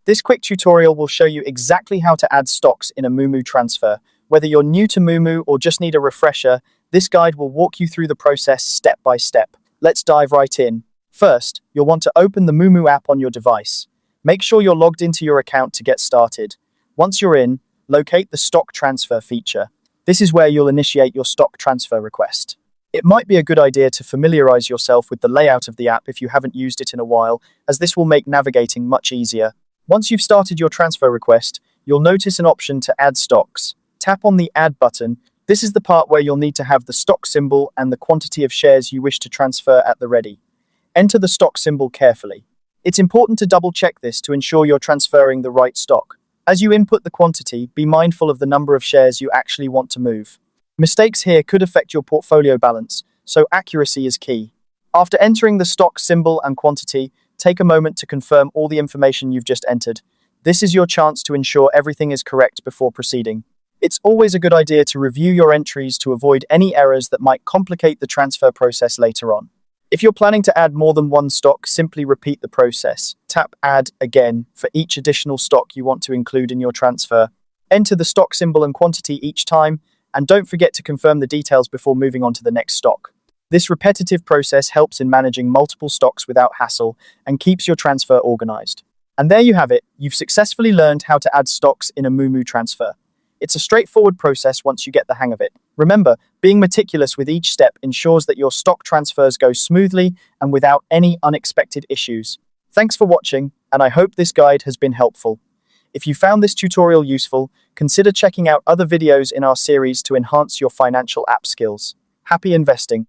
This quick tutorial will show you exactly how to add stocks in a Moomoo transfer. Whether you're new to Moomoo or just need a refresher, this guide will walk you through the process step by step. Let's dive right in. First, you'll want to open the Moomoo app on your device. Make sure you're logged into your account to get started. Once you're in, locate the stock transfer feature. This is where you'll initiate your stock transfer request. It might be a good idea to familiarize yourself with the layout of the app if you haven't used it in a while, as this will make navigating much easier. Once you've started your transfer request, you'll notice an option to add stocks. Tap on the Add button. This is the part where you'll need to have the stock symbol and the quantity of shares you wish to transfer at the ready. Enter the stock symbol carefully. It's important to double-check this to ensure you're transferring the right stock. As you input the quantity, be mindful of the number of shares you actually want to move. Mistakes here could affect your portfolio balance, so accuracy is key. After entering the stock symbol and quantity, take a moment to confirm all the information you've just entered. This is your chance to ensure everything is correct before proceeding. It's always a good idea to review your entries to avoid any errors that might complicate the transfer process later on. If you're planning to add more than one stock, simply repeat the process. Tap Add again for each additional stock you want to include in your transfer. Enter the stock symbol and quantity each time, and don't forget to confirm the details before moving on to the next stock. This repetitive process helps in managing multiple stocks without hassle and keeps your transfer organized. And there you have it. You've successfully learned how to add stocks in a Moomoo transfer. It's a straightforward process once you get the hang of it. Remember, being meticulous with each step ensures that your stock transfers go smoothly and without any unexpected issues. Thanks for watching, and I hope this guide has been helpful. If you found this tutorial useful, consider checking out other videos in our series to enhance your financial app skills. Happy investing!